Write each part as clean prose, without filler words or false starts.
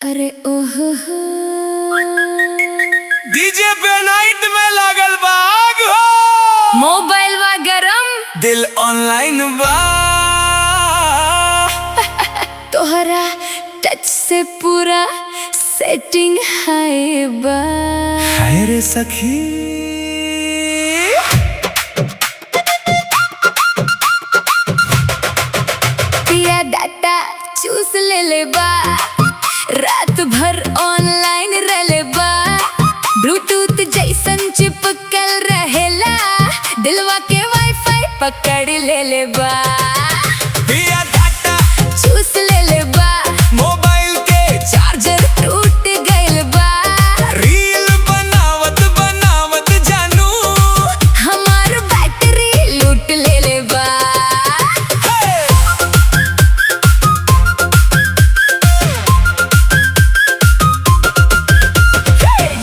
अरे ओहो डीजे पे नाइट में लागल बा आग हो, मोबाइल वा गरम दिल ऑनलाइन बा तोहरा टच से पूरा सेटिंग है बा। हाय रे सखी पिया डाटा चूस ले बा, रात भर ऑनलाइन रले बा, ब्लूटूथ जैसन चिपकल रहेला, दिलवा के वाईफाई पकड़ ले बा। पिया डाटा चूस ले बा, मोबाइल के चार्जर टूट गइल बा, रील बनावत बनावत जानू हमार बैटरी लूट ले बा।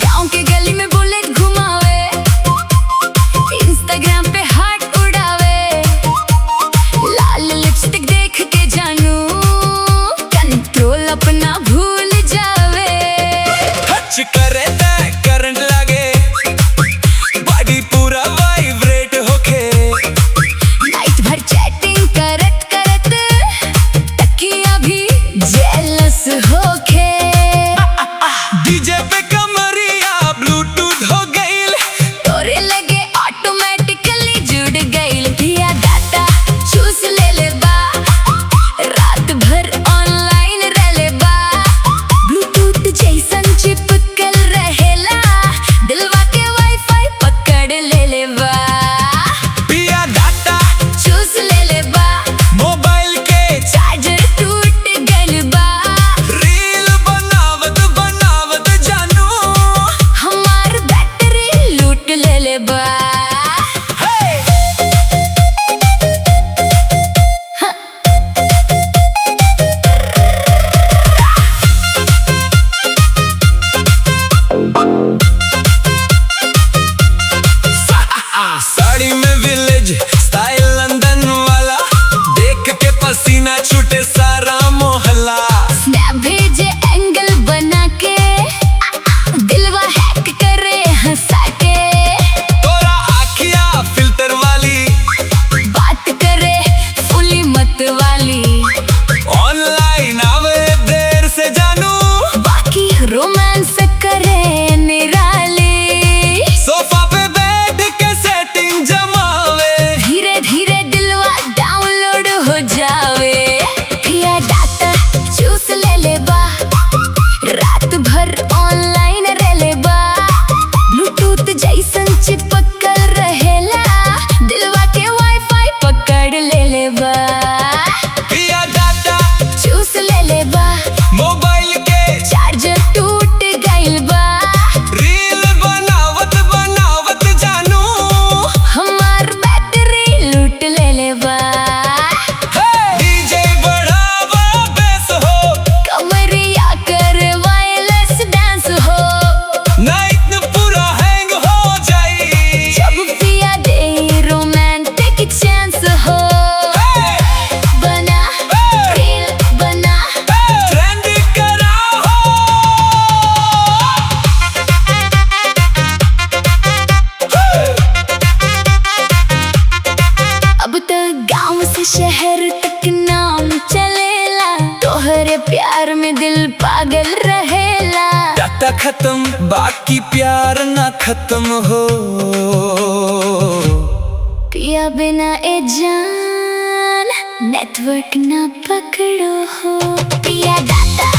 गाँव के गली में बुलेट घुमावे, इंस्टाग्राम पे हार्ट उड़ावे, लाल लिपस्टिक देख के जानू कंट्रोल अपना भूल जावे। टच करे ते करंट लागे, बॉडी पूरा वाइब्रेट होके, नाइट भर चैटिंग करत करत तकिया भी जेलस होके। डीजे पे कमरिया ब्लूटूथ हो गईल, तोरे लगे ऑटोमेटिकली जुड़ गइल। पिया डाटा चूस ले बा, रात भर ऑनलाइन रले बा, ब्लूटूथ जैसन चिपकल रहेला, दिलवा के वाईफाई पकड़ ले बा। पिया डाटा चूस ले बा, मोबाइल के चार्जर टूट गइल बा, रील बनावत बनावत जानू हमार बैटरी लूट ले बा। साड़ी में विलेज स्टाइल लंदन वाला, देख के पसीना छूटे सारा मोहल्ला। स्नैप भेजे एंगल बना के, दिलवा हैक करे हंसा के, तोरा आखिया फिल्टर वाली, बात करे फुली मत वाली, ऑनलाइन आवे देर से जानू बाकी रोमांस करे निराली, सोफा पे बैठ के सेटिंग जमावे। धीरे धीरे दिलवा डाउनलोड हो जावे। पिया डाटा चूस ले बा, रात भर ऑनलाइन रले बा, ब्लूटूथ जैसन चिपकल रहेला, दिलवा के वाईफाई पकड़ ले बा। पिया डाटा चूस ले बा, मोबाइल के चार्जर टूट गइल बा, रील बनावत बनावत जानू हमार बैटरी लूट ले बा। डीजे बढ़ावा बेस हो, कमरिया कर वायरलेस डांस हो, नाइट पूरा हैंग हो जाई। जब पिया दे रोमांटिक चांस हो, बना रील बना ट्रेंड करा हो। अब तो गांव से शहर तक नाम चलेला, तोहरे प्यार में दिल पागल रहेला। डाटा खत्म बाकी प्यार ना खत्म हो। पिया बिना ए जान नेटवर्क ना पकड़ो हो। पिया डाटा